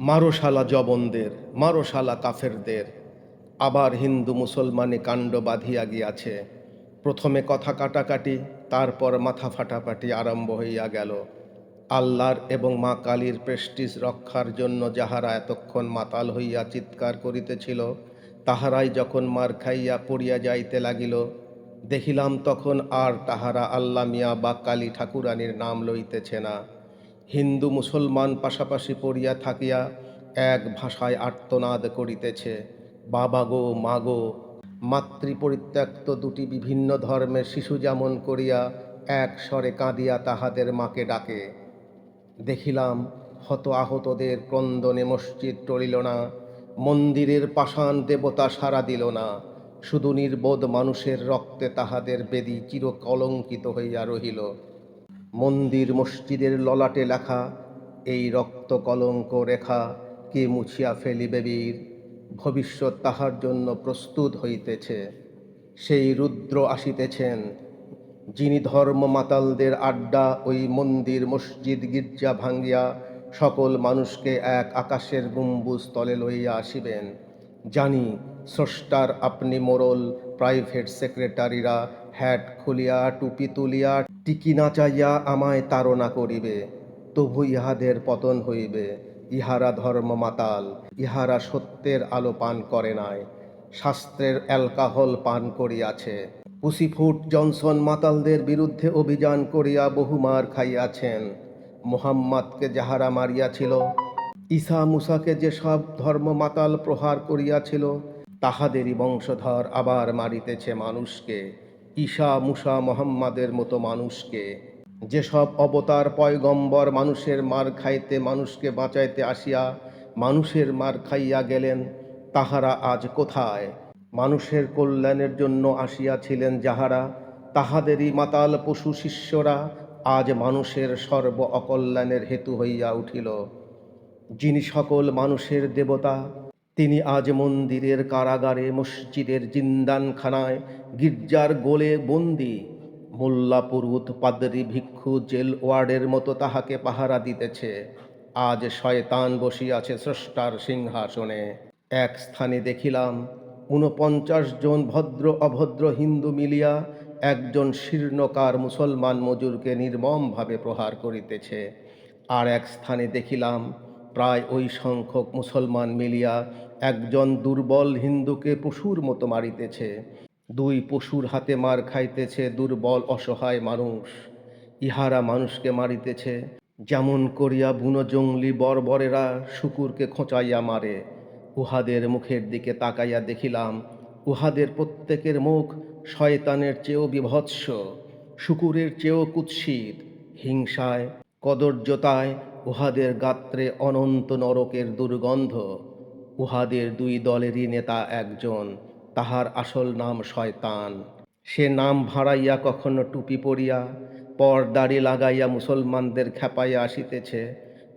মারো শালা জবনদের, মারো শালা কাফেরদের। আবার হিন্দু মুসলমানে কাণ্ড বাঁধিয়া গিয়াছে। প্রথমে কথা কাটাকাটি, তারপর মাথা ফাটাফাটি আরম্ভ হইয়া গেল। আল্লাহর এবং মা কালীর প্রেস্টিজ রক্ষার জন্য যাহারা এতক্ষণ মাতাল হইয়া চিৎকার করিতেছিল, তাহারাই যখন মার খাইয়া পড়িয়া যাইতে লাগিল, দেখিলাম তখন আর তাহারা আল্লাহ মিয়া বা কালী ঠাকুরানীর নাম লইতেছে না। হিন্দু মুসলমান পাশাপাশি পড়িয়া থাকিয়া এক ভাষায় আর্তনাদ করিতেছে, বাবা গো মা গো। মাতৃপরিত্যক্ত দুটি বিভিন্ন ধর্মের শিশু যেমন করিয়া এক স্বরে কাঁদিয়া তাহাদের মাকে ডাকে। দেখিলাম হত আহতদের ক্রন্দনে মসজিদ টলিল না, মন্দিরের পাষাণ দেবতা সাড়া দিল না। শুধু নির্বোধ মানুষের রক্তে তাহাদের বেদী চিরকলঙ্কিত হইয়া রহিল। মন্দির মসজিদের ললাটে লেখা, এই রক্ত কলঙ্ক রেখা কে মুছিয়া ফেলিবে বীর। ভবিষ্যৎ তাহার জন্য প্রস্তুত হইতেছে। সেই রুদ্র আসিতেছেন, যিনি ধর্ম মাতালদের আড্ডা ওই মন্দির মসজিদ গির্জা ভাঙ্গিয়া সকল মানুষকে এক আকাশের গম্বুজ তলে লইয়া আসিবেন। জানি স্রষ্টার আপনি মোরল প্রাইভেট সেক্রেটারিরা হ্যাট খুলিয়া টুপি তুলিয়া টিকি নাচাইয়া আমায় তাড়না করিবে, তবু ইহাদের পতন হইবে। ইহারা ধর্ম মাতাল, ইহারা সত্যের আলো পান করে নাই, শাস্ত্রের অ্যালকাহল পান করিয়াছে। পুসিফুট জনসন মাতালদের বিরুদ্ধে অভিযান করিয়া বহু মার খাইয়াছেন। মুহাম্মাদকে যাহারা মারিয়াছিল, ঈসা মুসাকে যে সব ধর্ম মাতাল প্রহার করিয়াছিল, তাহাদেরই বংশধর আবার মারিতেছে মানুষকে, ঈসা মুসা মোহাম্মদের মতো মানুষকে। যেসব অবতার পয়গম্বর মানুষের মার খাইতে মানুষকে বাঁচাইতে আসিয়া মানুষের মার খাইয়া গেলেন, তাহারা আজ কোথায়? মানুষের কল্যাণের জন্য আসিয়াছিলেন যাহারা, তাহাদেরই মাতাল পশু শিষ্যরা আজ মানুষের সর্ব অকল্যাণের হেতু হইয়া উঠিল। যিনি সকল মানুষের দেবতা, তিনি আজ মন্দিরের কারাগারে, মসজিদের জিন্দানখানায়, গির্জার গোলে বন্দী। মোল্লা পুরুত পাদ্রী ভিক্ষু জেল ওয়ার্ডের মতো তাহাকে পাহারা দিতেছে। আজ শয়তান বসিয়াছে স্রষ্টার সিংহাসনে। এক স্থানে দেখিলাম ৪৯ জন ভদ্র অভদ্র হিন্দু মিলিয়া একজন শীর্ণকার মুসলমান মজুরকে নির্মমভাবে প্রহার করিতেছে। আর এক স্থানে দেখিলাম প্রায় ওই সংখ্যক মুসলমান মিলিয়া একজন দুর্বল হিন্দুকে পশুর মতো মারিতেছে। দুই পশুর হাতে মার খাইতেছে দুর্বল অসহায় মানুষ। ইহারা মানুষকে মারিতেছে যেমন করিয়া বুনো জঙ্গলি বর্বরেরা শুকুরকে খোঁচাইয়া মারে। উহাদের মুখের দিকে তাকাইয়া দেখিলাম উহাদের প্রত্যেকের মুখ শয়তানের চেয়েও বিভৎস, শুকুরের চেয়েও কুৎসিত। হিংসায় কদর্যতায় উহাদের গাত্রে অনন্ত নরকের দুর্গন্ধ। উহাদের দুই দলেরই নেতা একজন, তাহার আসল নাম শয়তান। সে নাম ভাড়াইয়া কখনো টুপি পরিয়া পর দাড়ি লাগাইয়া মুসলমানদের খেপাইয়া আসিতেছে,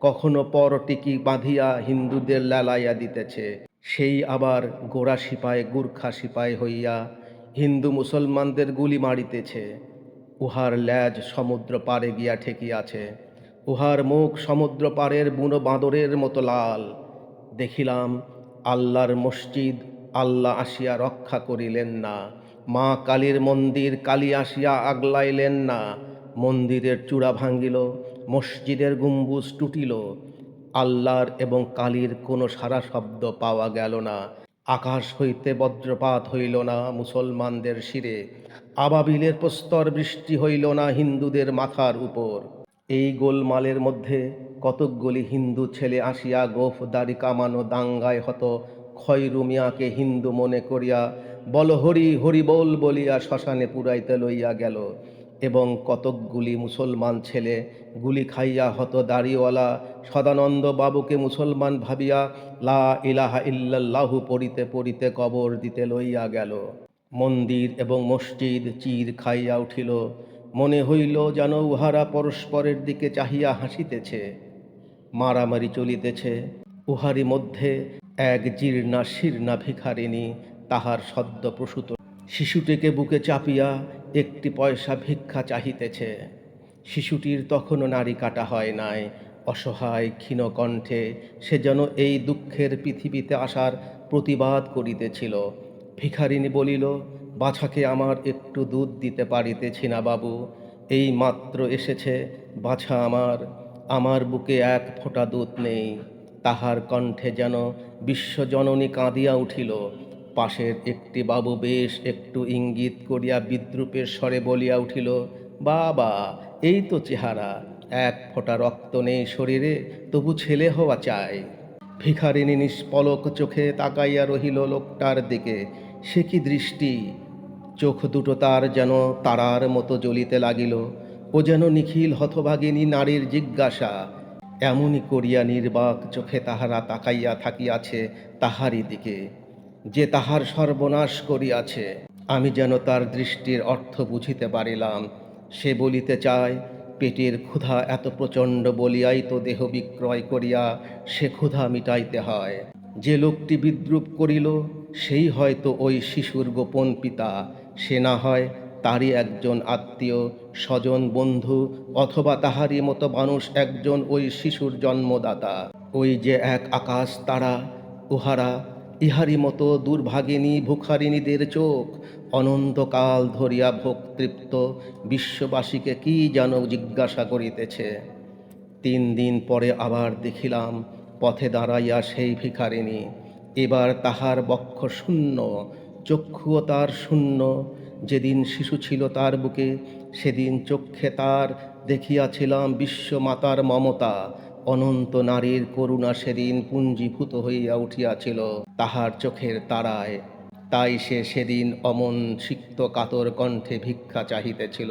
কখনো পর টিকি বাঁধিয়া হিন্দুদের লেলাইয়া দিতেছে। সেই আবার গোরা সিপাই গুর্খা সিপাই হইয়া হিন্দু মুসলমানদের গুলি মারিতেছে। উহার ল্যাজ সমুদ্র পারে গিয়া ঠেকিয়াছে, উহার মুখ সমুদ্র পারের বুনো বাঁদরের মতো লাল। দেখিলাম আল্লাহর মসজিদ আল্লাহ আসিয়া রক্ষা করিলেন না, মা কালীর মন্দির কালী আসিয়া আগলাইলেন না। মন্দিরের চূড়া ভাঙ্গিল, মসজিদের গম্বুজ টুটিল, আল্লাহর এবং কালীর কোনো সারা শব্দ পাওয়া গেল না। আকাশ হইতে বজ্রপাত হইল না মুসলমানদের শিরে, আবাবিলের প্রস্তর বৃষ্টি হইল না হিন্দুদের মাথার উপর। এই গোলমালের মধ্যে কতকগুলি হিন্দু ছেলে আসিয়া গোফ দাড়ি কামানো দাঙ্গায় হত খয়রু মিয়াকে হিন্দু মনে করিয়া বল হরি হরি বল বলিয়া শ্মশানে পুরাইতে লইয়া গেল, এবং কতকগুলি মুসলমান ছেলে গুলি খাইয়া হত দাড়িওয়ালা সদানন্দ বাবুকে মুসলমান ভাবিয়া লা ইলাহা ইল্লাল্লাহু পড়িতে পড়িতে কবর দিতে লইয়া গেল। মন্দির এবং মসজিদ চির খাইয়া উঠিল। মনে হইল যেন উহারা পরস্পরের দিকে চাহিয়া হাসিতেছে। মারামারি চলিতেছে। উহারই মধ্যে এক জীর্ণা শীর্ণা ভিখারিণী তাহার সদ্য প্রসূত শিশুটিকে বুকে চাপিয়া একটি পয়সা ভিক্ষা চাহিতেছে। শিশুটির তখনও নাড়ি কাটা হয় নাই, অসহায় ক্ষীণ কণ্ঠে সে যেন এই দুঃখের পৃথিবীতে আসার প্রতিবাদ করিতেছিল। ভিখারিনী বলিল, বাছাকে আমার একটু দুধ দিতে পারিতেছি না বাবু, এই মাত্র এসেছে বাছা আমার, আমার বুকে এক ফোঁটা দুধ নেই। তাহার কণ্ঠে যেন বিশ্বজননী কাঁদিয়া উঠিল। পাশের একটি বাবু বেশ একটু ইঙ্গিত করিয়া বিদ্রূপের স্বরে বলিয়া উঠিল, বাবা, এই তো চেহারা, এক ফোঁটা রক্ত নেই শরীরে, তবু ছেলে হওয়া চাই। ভিখারিনী নিষ্পলক চোখে তাকাইয়া রহিল লোকটার দিকে। সে কি দৃষ্টি! চোখ দুটো তার যেন তারার মতো জ্বলিতে লাগিল। ও যেন নিখিল হতভাগিনী নারীর জিজ্ঞাসা। এমনি করিয়া নির্বাক চোখে তাহারা তাকাইয়া থাকিয়াছে তাহারই দিকে, যে তাহার সর্বনাশ করিয়াছে। আমি যেন তার দৃষ্টির অর্থ বুঝিতে পারিলাম। সে বলিতে চায়, পেটের ক্ষুধা এত প্রচণ্ড বলিয়াই তো দেহ বিক্রয় করিয়া সে ক্ষুধা মিটাইতে হয়। যে লোকটি বিদ্রূপ করিল সেই হয়তো ওই শিশুর গোপন পিতা, সে না হয় তারই একজন আত্মীয় স্বজন বন্ধু, অথবা তাহারই মতো মানুষ একজন ওই শিশুর জন্মদাতা। ওই যে এক আকাশ তারা, উহারা ইহারই মতো দুর্ভাগিনী ভুখারিণীদের চোখ অনন্তকাল ধরিয়া ভোগতৃপ্ত বিশ্ববাসীকে কি যেন জিজ্ঞাসা করিতেছে। 3 দিন পরে আবার দেখিলাম পথে দাঁড়াইয়া সেই ভিখারিণী। এবার তাহার বক্ষ শূন্য, চক্ষুও তার শূন্য। যেদিন শিশু ছিল তার বুকে, সেদিন চক্ষে তার দেখিয়াছিলাম বিশ্বমাতার মমতা, অনন্ত নারীর করুণা সেদিন পুঞ্জীভূত হইয়া উঠিয়াছিল তাহার চোখের তারায়। তাই সে সেদিন অমন সিক্ত কাতর কণ্ঠে ভিক্ষা চাহিতেছিল।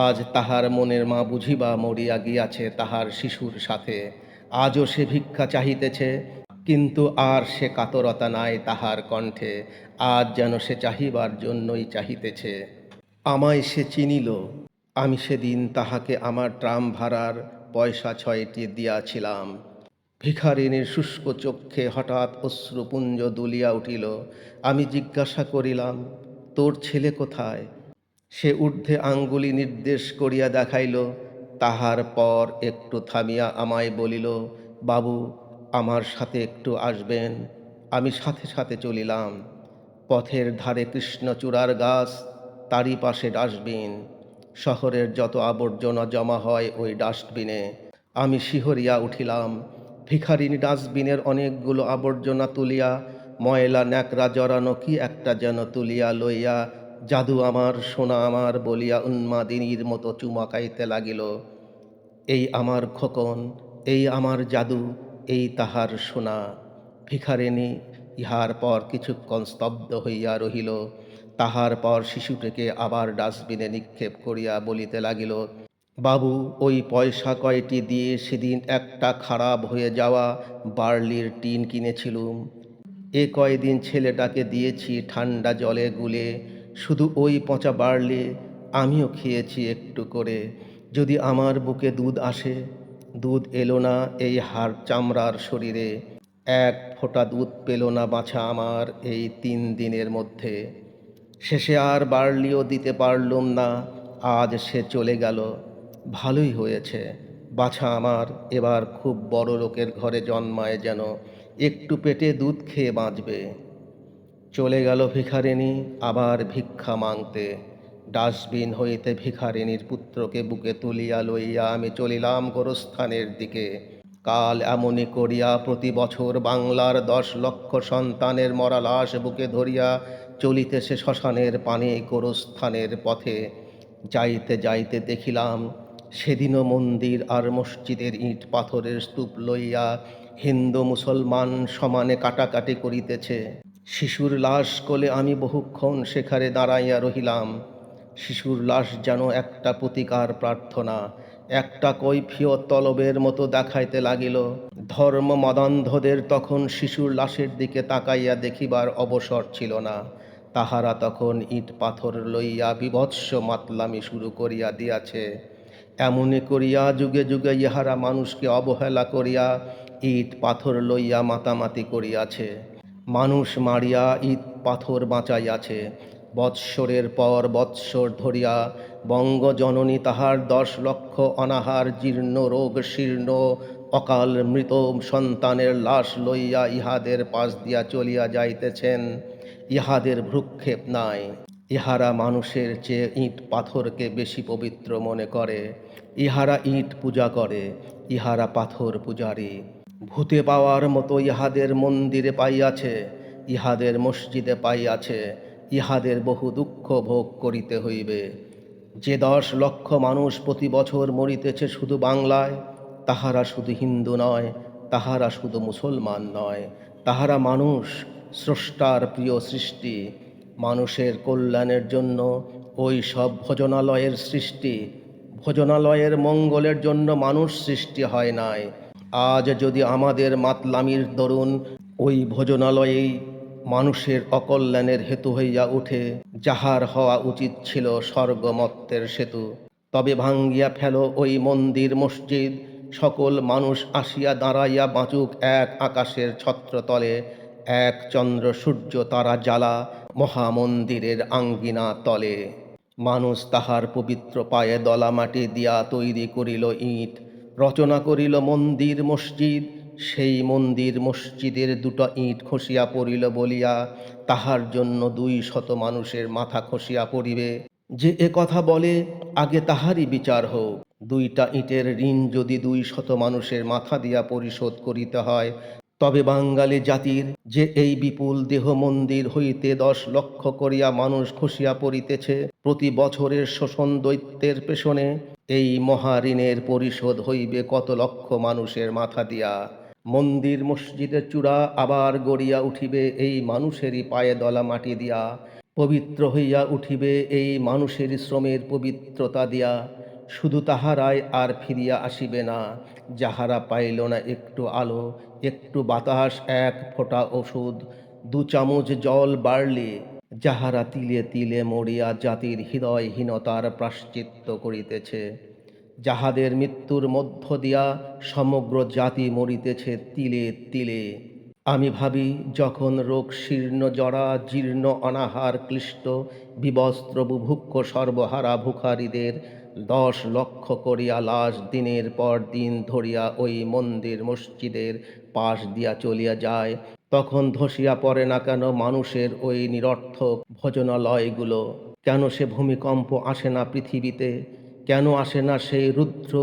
আজ তাহার মনের মা বুঝিবা মরিয়া গিয়াছে তাহার শিশুর সাথে। আজও সে ভিক্ষা চাহিতেছে, কিন্তু আর সে কাতরতা নাই তাহার কণ্ঠে। আজ যেন সে চাহিবার জন্যই চাহিতেছে। আমায় সে চিনিল। আমি সেদিন তাহাকে আমার ট্রাম ভাড়ার পয়সা 6টি দিয়াছিলাম। ভিখারিণীর শুষ্ক চক্ষে হঠাৎ অশ্রুপুঞ্জ দুলিয়া উঠিল। আমি জিজ্ঞাসা করিলাম, তোর ছেলে কোথায়? সে ঊর্ধ্বে আঙ্গুলি নির্দেশ করিয়া দেখাইল। তাহার পর একটু থামিয়া আমায় বলিল, বাবু, আমার সাথে একটু আসবেন? আমি সাথে সাথে চলিলাম। পথের ধারে কৃষ্ণচূড়ার গাছ, তারই পাশে ডাস্টবিন। শহরের যত আবর্জনা জমা হয় ওই ডাস্টবিনে। আমি শিহরিয়া উঠিলাম। ভিখারিনী ডাস্টবিনের অনেকগুলো আবর্জনা তুলিয়া, ময়লা ন্যাকড়া জড়ানো কি একটা যেন তুলিয়া লইয়া, জাদু আমার, সোনা আমার বলিয়া উন্মাদিনীর মতো চুমাকাইতে লাগিল। এই আমার খোকন, এই আমার জাদু, এই তাহার সোনা। ভিখারিণী ইহার পর কিছুক্ষণ স্তব্ধ হইয়া রহিল। তাহার পর শিশুটিকে আবার ডাস্টবিনে নিক্ষেপ করিয়া বলিতে লাগিল, বাবু, ওই পয়সা কয়টি দিয়ে সেদিন একটা খারাপ হয়ে যাওয়া বার্লির টিন কিনেছিলুম। এ কয়দিন ছেলেটাকে দিয়েছি ঠান্ডা জলে গুলে। শুধু ওই পচা বার্লি আমিও খেয়েছি একটু করে। যদি আমার বুকে দুধ আসে। দুধ এলো না এই হাড় চামড়ার শরীরে। এক ফোঁটা দুধ পেল না বাছা আমার এই 3 দিনের মধ্যে। শেষে আর বার্লিও দিতে পারলুম না। আজ সে চলে গেল। ভালোই হয়েছে, বাছা আমার এবার খুব বড় লোকের ঘরে জন্মায় যেন, একটু পেটে দুধ খেয়ে বাঁচবে। চলে গেল ভিখারিণী আবার ভিক্ষা মাংতে। ডাস্টবিন হইতে ভিখারিণীর পুত্রকে বুকে তুলিয়া লইয়া আমি চলিলাম গোরস্থানের দিকে। কাল এমনি করিয়া প্রতি বছর বাংলার 10 লক্ষ সন্তানের মরা লাশ বুকে ধরিয়া চলিতেছে শ্মশানের পানে গোরস্থানের পথে। যাইতে যাইতে দেখিলাম সেদিনও মন্দির আর মসজিদের ইট পাথরের স্তূপ লইয়া হিন্দু মুসলমান সমানে কাটাকাটি করিতেছে। শিশুর লাশ কোলে আমি বহুক্ষণ সেখানে দাঁড়াইয়া রহিলাম। শিশুর লাশ যেন একটা প্রতিকার প্রার্থনা, একটা কৈফিয়ত তলবের মতো দেখাইতে লাগিল। ধর্ম মদান্ধদের তখন শিশুর লাশের দিকে তাকাইয়া দেখিবার অবসর ছিল না। তাহারা তখন ইট পাথর লইয়া বীভৎস মাতলামি শুরু করিয়া দিয়াছে। এমনি করিয়া যুগে যুগে ইহারা মানুষকে অবহেলা করিয়া ইট পাথর লইয়া মাতামাতি করিয়াছে। মানুষ মারিয়া ইট পাথর বাঁচাইয়াছে। বৎসরের পর বৎসর ধরিয়া বঙ্গজননী তাহার 10 লক্ষ অনাহার জীর্ণ রোগ শীর্ণ অকাল মৃত সন্তানের লাশ লইয়া ইহাদের পাশ দিয়া চলিয়া যাইতেছেন, ইহাদের ভ্রুক্ষেপ নাই। ইহারা মানুষের চেয়ে ইট পাথরকে বেশি পবিত্র মনে করে। ইহারা ইট পূজা করে, ইহারা পাথর পূজারী। ভূতে পাওয়ার মতো ইহাদের মন্দিরে পাইয়াছে, ইহাদের মসজিদে পাইয়াছে, ইহাদের বহু দুঃখ ভোগ করিতে হইবে। যে 10 লক্ষ মানুষ প্রতি বছর মরিতেছে শুধু বাংলায়, তাহারা শুধু হিন্দু নয়, তাহারা শুধু মুসলমান নয়, তাহারা মানুষ, স্রষ্টার প্রিয় সৃষ্টি। মানুষের কল্যাণের জন্য ওই সব ভোজনালয়ের সৃষ্টি। ভোজনালয়ের মঙ্গলের জন্য মানুষ সৃষ্টি হয় নাই। আজ যদি আমাদের মাতলামির দরুন ওই ভোজনালয়েই মানুষের অকল্যাণের হেতু হইয়া উঠে, যাহার হওয়া উচিত ছিল স্বর্গমত্তের সেতু, তবে ভাঙ্গিয়া ফেলো ওই মন্দির মসজিদ। সকল মানুষ আসিয়া দাঁড়াইয়া বাঁচুক এক আকাশের ছত্রতলে, এক চন্দ্র সূর্য তারা জ্বালা মহামন্দিরের আঙ্গিনা তলে। মানুষ তাহার পবিত্র পায়ে দলা মাটি দিয়া তৈরি করিল ইট, রচনা করিল মন্দির মসজিদ। সেই মন্দির মসজিদের 2টা ইট খসিয়া পড়িল বলিয়া তাহার জন্য 200 মানুষের মাথা খসিয়া পড়িবে। যে এ কথা বলে, আগে তাহারই বিচার হোক। 2টা ইটের ঋণ যদি 200 মানুষের মাথা দিয়া পরিশোধ করিতে হয়, তবে বাঙালি জাতির যে এই বিপুল দেহ মন্দির হইতে 10 লক্ষ করিয়া মানুষ খসিয়া পড়িতেছে প্রতি বছরের শোষণ দৈত্যের পেছনে, এই মহাঋণের পরিশোধ হইবে কত লক্ষ মানুষের মাথা দিয়া। মন্দির মসজিদের চূড়া আবার গড়িয়া উঠিবে এই মানুষেরই পায়ে দলা মাটি দিয়া, পবিত্র হইয়া উঠিবে এই মানুষেরই শ্রমের পবিত্রতা দিয়া। শুধু তাহারাই আর ফিরিয়া আসিবে না, যাহারা পাইল না একটু আলো, একটু বাতাস, 1 ফোঁটা ওষুধ, 2 চামচ জল বাড়লি, যাহারা তিলে তিলে মরিয়া জাতির হৃদয়হীনতার প্রায়শ্চিত্ত করিতেছে, যাহাদের মৃত্যুর মধ্য দিয়া সমগ্র জাতি মরিতেছে তিলে তিলে। আমি ভাবি, যখন রোগ শীর্ণ জরা জীর্ণ অনাহার ক্লিষ্ট বিবস্ত্র বুভুক্ষ সর্বহারা ভুখারীদের 10 লক্ষ করিয়া লাশ দিনের পর দিন ধরিয়া ওই মন্দির মসজিদের পাশ দিয়া চলিয়া যায়, তখন ধসিয়া পড়ে না কেন মানুষের ওই নিরর্থক ভোজনালয়গুলো? কেন সে ভূমিকম্প আসে না পৃথিবীতে? কেন আসে না সেই রুদ্র,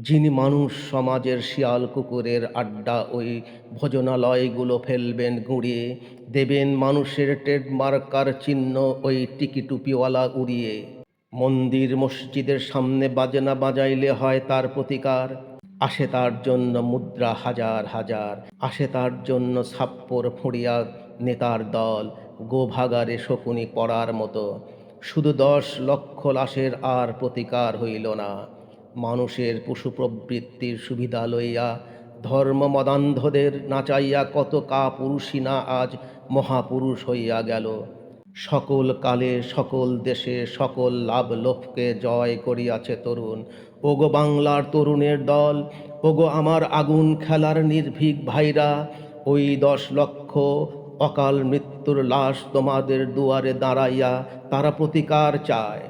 যিনি মানুষ সমাজের শিয়াল কুকুরের আড্ডা ওই ভোজনালয়গুলো ফেলবেন গুঁড়িয়ে, দেবেন মানুষের ট্রেডমার্কার চিহ্ন ওই টিকি টুপিওয়ালা উড়িয়ে? মন্দির মসজিদের সামনে বাজনা বাজাইলে হয় তার প্রতিকার, আসে তার জন্য মুদ্রা হাজার হাজার, আসে তার জন্য ছাপ্পর ফুঁড়িয়া নেতার দল, গোভাগারে শকুনি পড়ার মতো। শুধু 10 লক্ষ লাশের আর প্রতিকার হইল না। মানুষের পশু প্রবৃত্তির সুবিধা লইয়া ধর্মমদান্ধদের নাচাইয়া কত কাপুরুষই না আজ মহাপুরুষ হইয়া গেল। সকল কালে সকল দেশে সকল লাভ লোভকে জয় করিয়াছে তরুণ। ওগো বাংলার তরুণের দল, ওগো আমার আগুন খেলার নির্ভীক ভাইরা, ওই 10 লক্ষ অকাল মৃত্যুর লাশ তোমাদের দুয়ারে দাঁড়াইয়া তারা প্রতিকার চায়।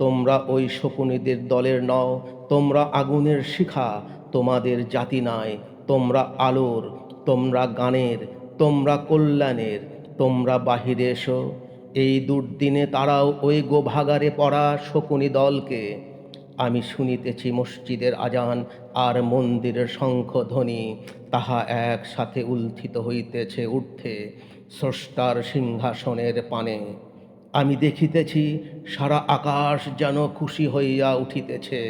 তোমরা ওই শকুনিদের দলের নও, তোমরা আগুনের শিখা, তোমাদের জাতি নাই, তোমরা আলোর, তোমরা গানের, তোমরা কল্যাণের, তোমরা বাহিরে এসো। এই দুর্দিনে তারাও ওই গোভাগারে পড়া শকুনি দলকে। আমি শুনিতেছি মসজিদের আজান আর মন্দিরের শঙ্খধ্বনি, তাহা একসাথে উত্থিত হইতেছে ঊর্ধ্বে স্রষ্টার সিংহাসনের পানে। আমি দেখিতেছি সারা আকাশ যেন খুশি হইয়া উঠিতেছে।